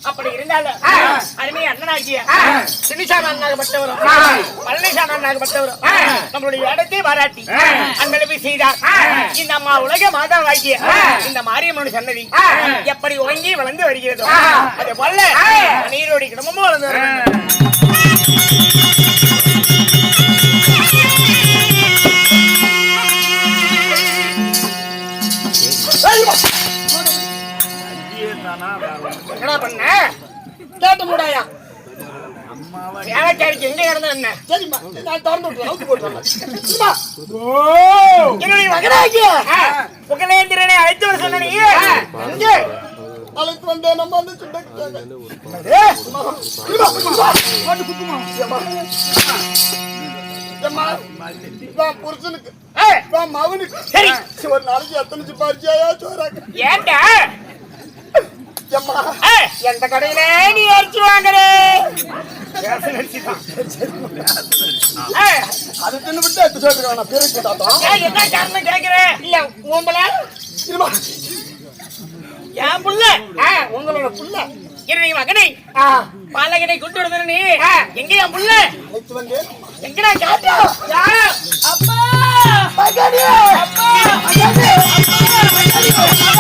அப்படி இருந்தாலும் அருமை அண்ணனாகிய சினிசாமி அண்ணாகப்பட்டவரும் பழனிசாமி அண்ணாகப்பட்டவரும் நம்மளுடைய இடத்தை பாராட்டி அன்பளிப்பு செய்தார். இந்த அம்மா உலக மாதாவாகிய இந்த மாரியம்மன் சன்னதி எப்படி உறங்கி வளர்ந்து வருகிறதோ அது போல நீரோடி குடும்பமும் வளர்ந்து வருகிறது. என்ன பண்ண கேட்ட முடாயா வேலைக்காரிக்கு எங்க கிடந்த என்ன சரிம்மா நான் திறந்து விட்டுறேன். என்னுடைய மகனாகிய புகழேந்திரனை அழைத்து வர சொன்ன நீ எங்கே அழைத்து வந்தேன். நம்ம வந்து புருஷனுக்கு மகனுக்கு சரி ஒரு நாளைக்கு எத்தனை சிப்பாரிச்சியா சோறாங்க ஏண்டா எந்த கடையில நீ அரிச்சு வாங்குற அது தின்னு விட்டு எடுத்து சொல்றேன். என்ன காரணம் கேட்கிறேன் இல்ல உங்கள என் புள்ள உங்களோட புள்ள என்னுடைய மகனை பாலகனை கொண்டு வருது நீ எங்க என் புள்ள எங்கடா காட்டு அப்பா மகனே அப்பா மகனே அப்பா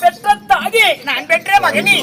பெற்ற தாதி நான் பெற்ற மகனி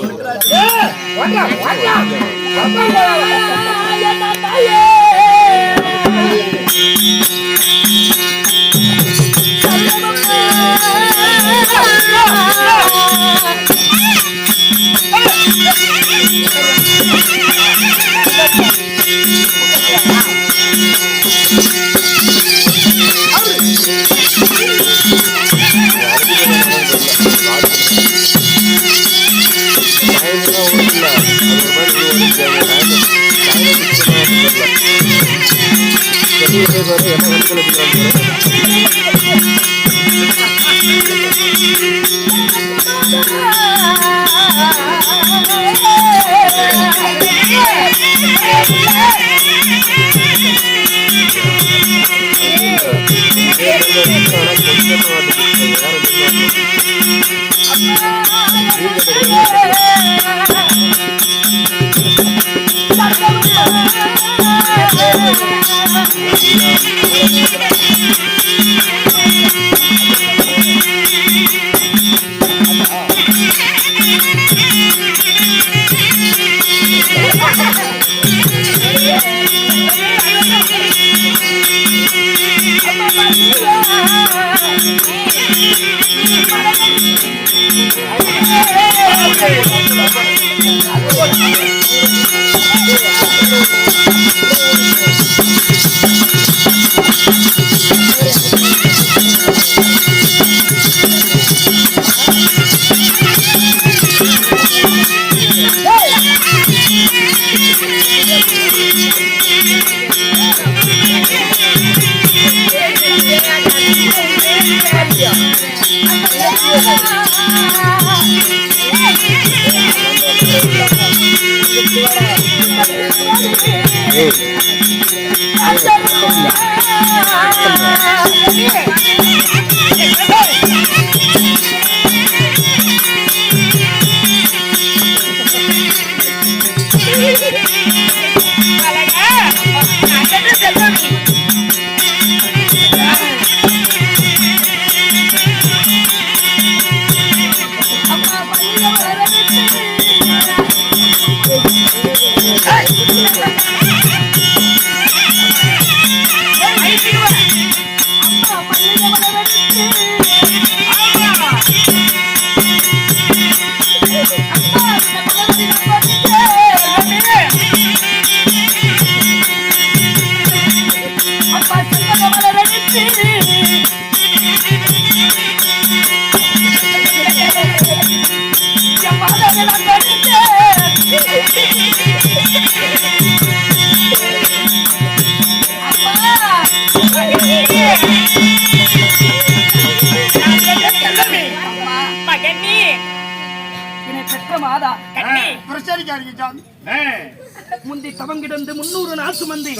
முந்தி தவம் கிடந்து 300 நாள் சுமந்து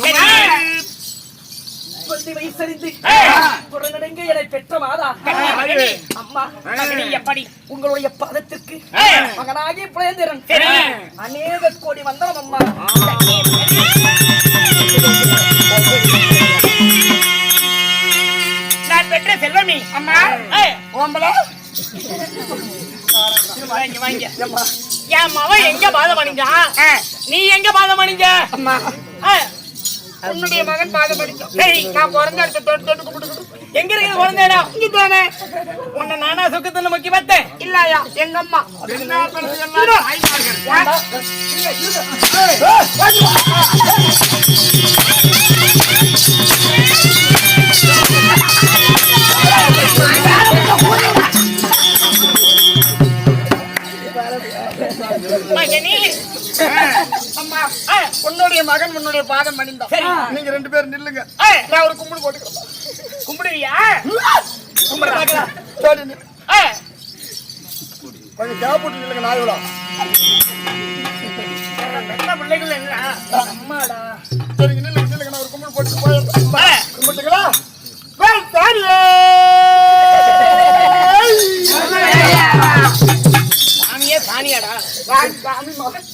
வயசறிந்து என்னை பெற்ற மாதா அம்மா எப்படி உங்களுடைய பாதத்திற்கு மகனாகி பிளேந்திரன் அநேக கோடி வந்தனம் அம்மா. நான் பெற்ற செல்வமி அம்மா ஓம்பல என் மவன் எங்க பாதம் அணிஞ்சான், நீ எங்க பாதம் அணிஞ்ச? அம்மா உன்னுடைய மகன் பாதம் அடிச்சான். நான் பிறந்த இடத்த தொட்டு தொட்டு கும்பிட்டு எங்க இருக்குது குழந்தை இடம்? இங்கதானே. உன்னை நானா சொக்கத்துல முக்கி பார்த்தேன் இல்லையா? எங்க அம்மா உன்னுடைய மகன் உன்னுடைய பாதம் பணிந்தான். நீங்க 2 பேரும் நில்லுங்க, நான் ஒரு கும்பிடு போட்டுக்கிறேன். கும்பிடுவியா? கொஞ்சம் தேவைப்பட்டு நில்லுங்க. நான் எவ்வளோ பிள்ளைகள் அம்மாடா. சரிங்க, நில்லுங்க நில்லுங்க, நான் ஒரு கும்பிடு போட்டு போயிடுறேன். கும்பிட்டுங்களா? சாமியே சாணியாடா. சாமி மகன்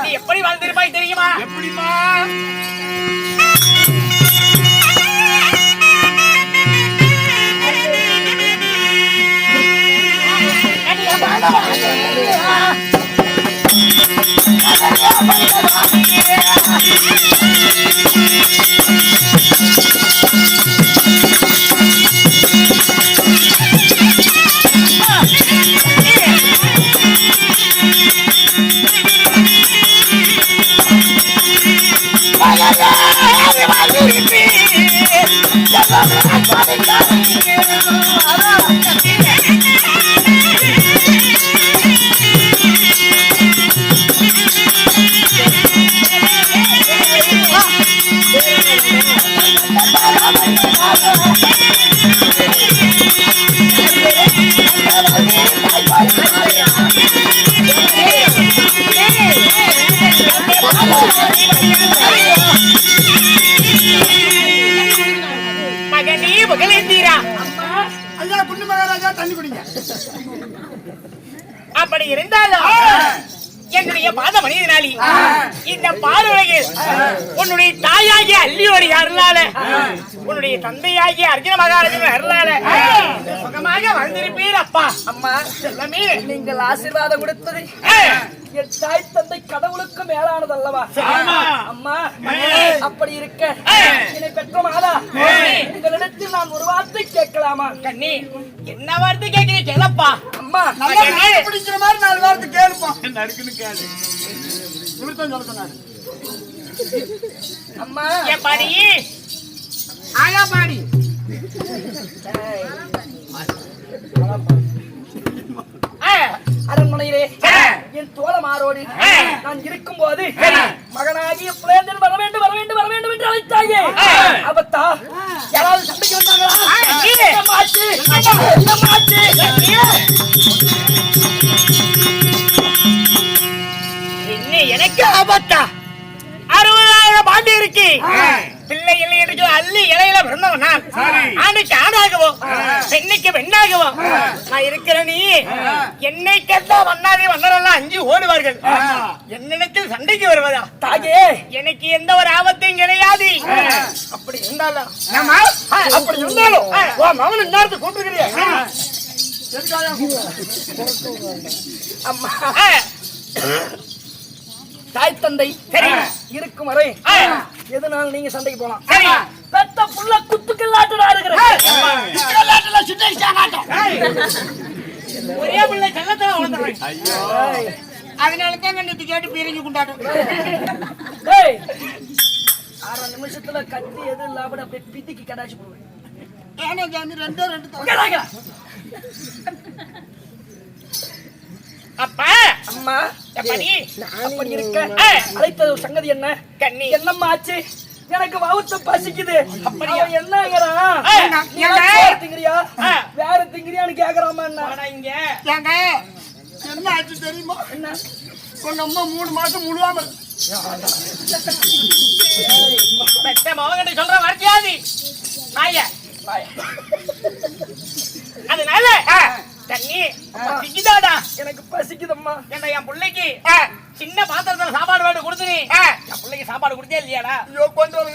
நீ எப்படி வாழ்ந்திருப்பாய் தெரியுமா? எப்படிமா? மகனே புகழேந்தீரா, ஐயா குண்டு மகாராஜா தண்ணி குடிங்க. அப்படி இருந்தாலும் என்னுடைய பாத மனிதனாலி இந்த பாலுலகில் உன்னுடைய தாயாகிய அல்லியோடைய அருளால, உன்னுடைய தந்தையாகிய அர்ஜுன மகாராஜன் அருளால சுகமாக வாழ்ந்திருப்பீர் அப்பா. அம்மா செல்லமே, நீங்கள் ஆசீர்வாதம் கொடுத்தது என் தாய் தந்தை கடவுளுக்கு மேலானது அல்லவா? அம்மா அப்படி இருக்க என்னை பெற்ற மாதா, உங்களிடத்தில் நான் ஒரு வார்த்தை கேட்கலாமா? கண்ணி, என்ன வார்த்தை கேட்கிறீ? கேளப்பா. அம்மா நல்லா நாய் பிடிக்கிற மாதிரி 4 வார்த்தை கேளுப்பா. நடுக்குன்னு கேளு. இவர்தான் சொல்ல சொன்னாரு. அம்மா என் பாடி ஆயா பாடி. அரண்மனையிலே என் தோழமாரோடு நான் இருக்கும் போது மகனாகிய புலேந்தன் வர வேண்டும் வர வேண்டும் வர வேண்டும் என்று அழைத்தாயே. அவத்தா யாராவது சண்டைக்கு வந்தாங்களா? என்னமாச்சு? என்னமாச்சு? என்ன எனக்கு ஆபத்தா? 60,000 பாண்டி இருக்கு. பிள்ளை இல்லை என்று அள்ளி இலையில பிறந்தவன் நான். ஆணுக்கு ஆணாகவும் பெண்ணுக்கு பெண்ணாகவும் நான் இருக்கிற நீ என்னை கேட்டா வண்ணாதே வண்ணரெல்லாம் அஞ்சு ஓடுவார்கள். என்னிடத்தில் சண்டைக்கு வருவதா? தாயே எனக்கு எந்த ஒரு ஆபத்தையும் கிடையாது. அப்படி இருந்தாலும் அப்படி இருந்தாலும் மகன் இந்நேரத்துக்கு கூப்பிட்டுக்கிறியா? அம்மா தாய் தந்தை இருக்கும் வரை எதனால நீங்க சண்டைக்கு போலாம். பெத்த புள்ள குத்துக்கல்லாட்டு ஆடுகிறேன். ஒரே பிள்ளை செல்லத்துல வளர்ந்துறேன். அதனாலதான் கண்ணு கேட்டு பிரிஞ்சு கொண்டாடும். 6 நிமிஷத்துல கத்தி எது இல்லாம அப்படியே பிதிக்கி கடாச்சு போடுவேன். ஏன்னா ஜாமி 2 அப்பா அம்மா எப்படி அப்படி இருக்க அழைத்தது ஒரு சங்கதி என்ன? கண்ணி, என்னம்மா ஆச்சு? எனக்கு வவுத்த பசிக்குது. அப்படியா? அவன் என்னங்கிறான்? நீ வேற திங்கிறியா வேற திங்கிறியான்னு கேக்குறாமா? என்ன இங்க ஏங்க என்ன ஆச்சு தெரியுமா? என்ன உங்க அம்மா 3 மாசம் முழுவாம பெற்ற மகன் சொல்ற வார்த்தையாது நாய. அதனால கண்ணி திங்கிதாடா, எனக்கு பசிக்குதம்மா. என்ன என் பிள்ளைக்கு சின்ன பாத்திரத்துல சாப்பாடு வேண்டு கொடுத்து நீ என் பிள்ளைக்கு சாப்பாடு கொடுத்தே இல்லையாடா? ஐயோ கொண்டு வர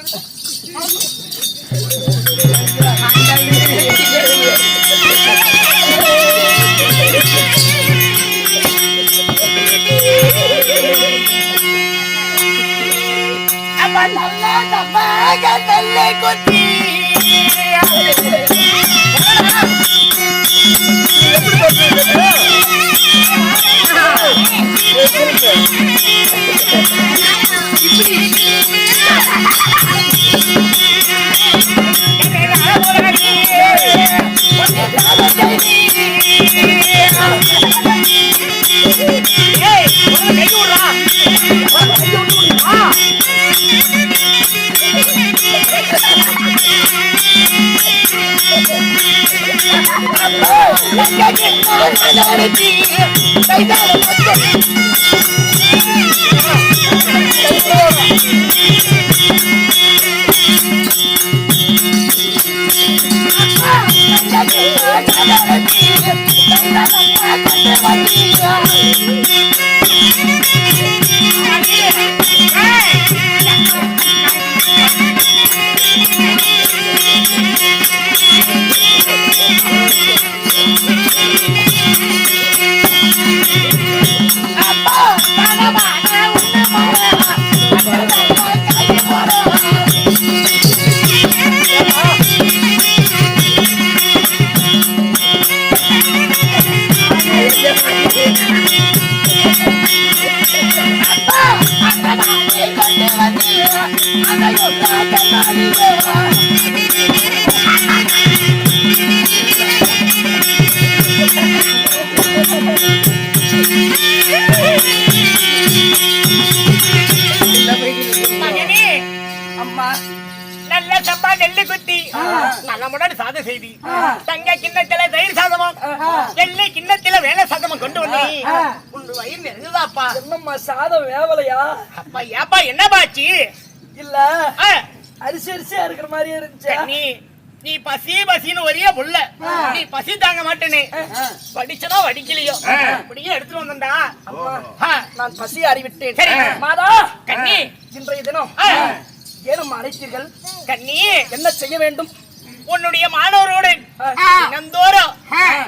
Thank you. மகனே, அம்மா நல்ல சம்பா நெல்லு குத்தி நலமுடன் சாத செய்தி தங்க கிண்ணத்தில தயிர் சாதமும் எள்ளி கிண்ணத்தில வேலை சாதமும் கொண்டு வந்து உன் வயிறு நிறைஞ்சதாப்பா. என்னம்மா சாதம் வேவலையா? அப்பா ஏப்பா என்ன பாச்சு? இல்ல ஆ, அரிசி அரிசியா இருக்கிற மாதிரியே இருந்துச்சு. நீ நீ பசி பசின்னு ஒரே புள்ள, நீ பசி தாங்க மாட்டேன்னு படிச்சனோ வடிக்கலையோ அப்படியே எடுத்துட்டு வந்தா. நான் பசி அறிவிட்டேன். சரி. மாதா கண்ணி, இன்றைய தினம் ஏனும் அழைத்தீர்கள், கண்ணி என்ன செய்ய வேண்டும்? உன்னுடைய மாணவரோடு தினந்தோறும்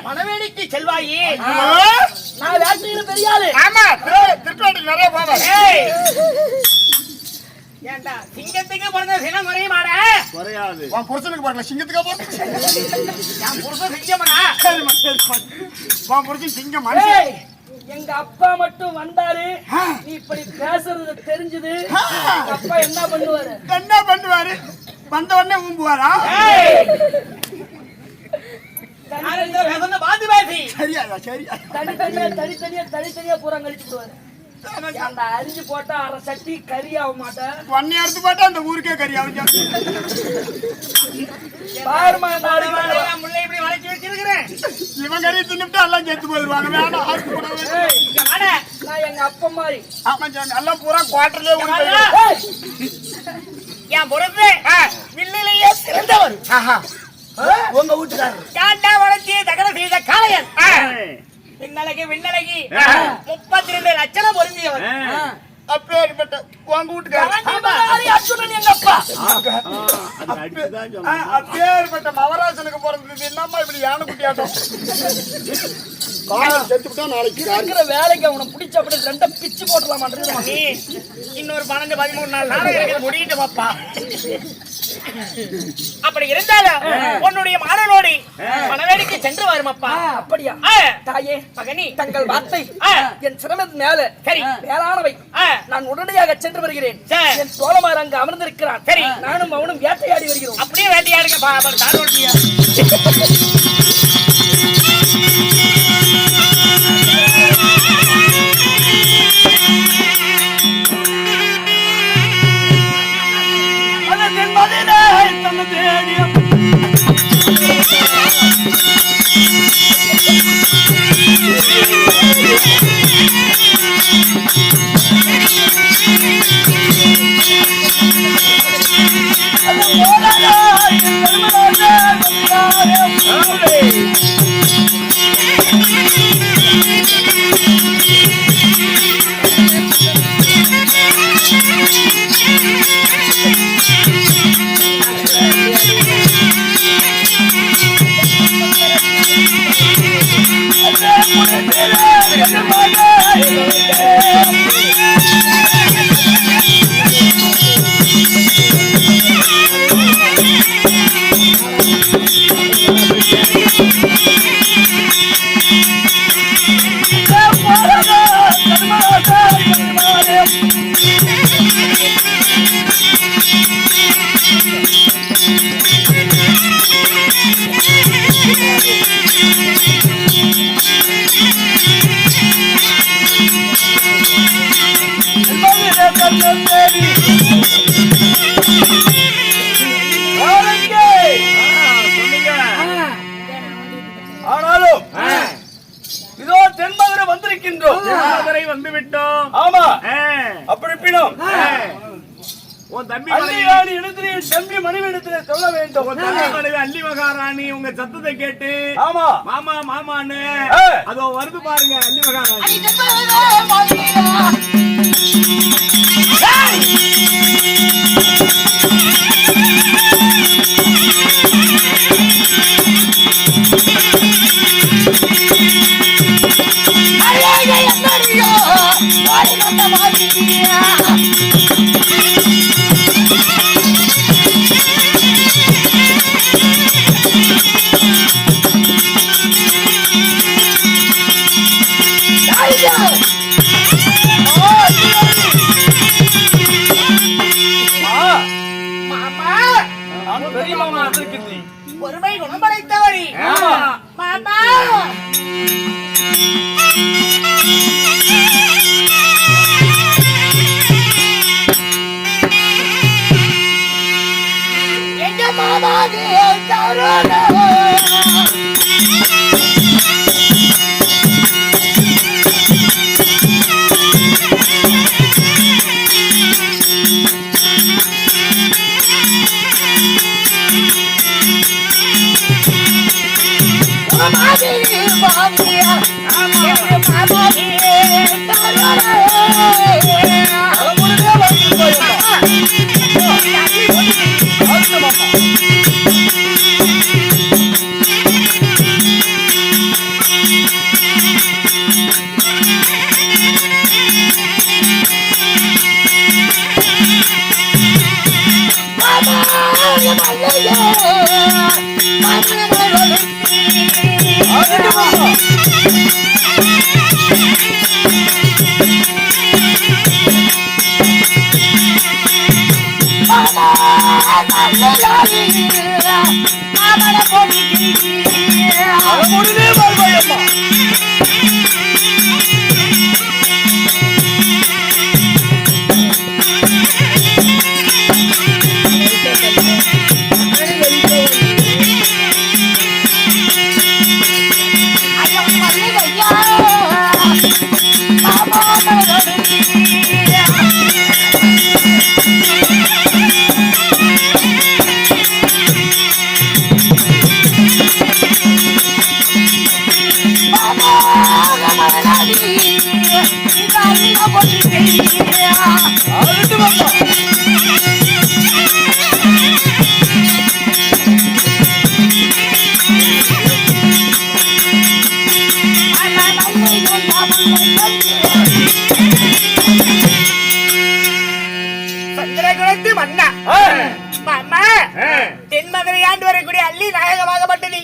மணவேடிக்கு செல்வாயி. நான் வேட்டையில பெரியாளு. ஆமா, திருப்பாட்டி நிறைய போவேன். ஏய், ஏண்டா சிங்கத்துக்கு பிறந்த சினம் குறையுமாட? குறையாது. உன் புருஷனுக்கு பாருங்க, சிங்கத்துக்கா போட்டு. என் புருஷன் சிங்கமனா? சரிம்மா, சரிம்மா. உன் புருஷன் சிங்கம் மனுஷன். ஏய், எங்க அப்பா மட்டும் வந்தாரு, நீ இப்படி பேசுறது தெரிஞ்சது. எங்க அப்பா என்ன பண்ணுவாரு? என்ன பண்ணுவாரு? வந்த உடனே ஊம்புவாரா? பாத்து பேசி சரியாதா? சரியா? தனித்தனியா பூரா கழிச்சு விடுவாரு. அந்த அரிஞ்சு போட்டா அரை சட்டி கறி ஆக மாட்டேன். ஒன்னே எடுத்து போட்டா அந்த ஊருக்கே கறியாவும். பாருமா நாடு முல்லை இப்படி வளைச்சு வச்சிருக்கிறேன். இவன் கறி தின்னுட்டு எல்லாம் செத்து போயிருவாங்க. வேணாம், ஆசை போடாது. நான் எங்க அப்பா மாதிரி. ஆமா சாமி, எல்லாம் பூரா குவார்டர்லயே ஊரு. என் புறத்து வில்லிலேயே சிறந்தவர். உங்க வீட்டுக்காரர் காண்டா வளர்ச்சி தகர செய்த காளையன். விண்ணழகி 32 லட்சம் பொருந்தியவர். அப்பேற்பட்ட உங்க வீட்டுக்காரர் எங்க அப்பா அப்பேற்பட்ட மவராசனுக்கு பிறந்தது. என்னம்மா இப்படி யானை குட்டியாட்டம்? செத்துட்டா நாளைக்கு இருக்கிற வேலைக்கு அவனை பிடிச்ச அப்படி ரெண்ட பிச்சு போட்டலாமான்றது. நீ இன்னொரு 12-13 நாள் நாளைக்கு முடியிட்டு பாப்பா. அப்படி இருந்தாலும் உன்னுடைய மாணவனோடு மணவேடிக்கு சென்று வருமப்பா. அப்படியா? தாயே மகனி, தங்கள் வார்த்தை என் சிரமத்தின் மேல சரி மேலானவை. நான் உடனடியாக சென்று வருகிறேன். சரி. என் தோழமார் அங்கு அமர்ந்திருக்கிறான். சரி. நானும் அவனும் வேட்டையாடி வருகிறோம். அப்படியே வேட்டையாடுங்க தாரோட்டியா. ஆனாலும் இதோ தென்மதுரை வந்திருக்கின்றோம். வந்து விட்டோம். ஆமா, அப்படி பின்னும் உன் தம்பி அள்ளிராணி இடத்திலே தம்பி மனைவிடத்திலே சொல்ல வேண்டும். அள்ளி மகாராணி உங்க சத்தத்தை கேட்டு ஆமா மாமா மாமான்னு அதோ வருது பாருங்க. அள்ளி மகாராணி மாமா எங்க மாமா சந்திரகுலத்து மன்னா மாமா தென்மதுரை ஆண்டு வரக்கூடிய அள்ளி நாயகமாகப்பட்டது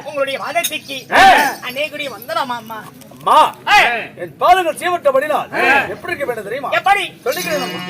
உங்களுடைய வாதத்திற்கு அநேகுடைய வந்தனம் மாமா. அம்மா என் பாதங்கள் சீவட்டபடினால் எப்படி இருக்க வேண்டும் தெரியுமா? எப்படி சொல்லுகிறேன் அம்மா.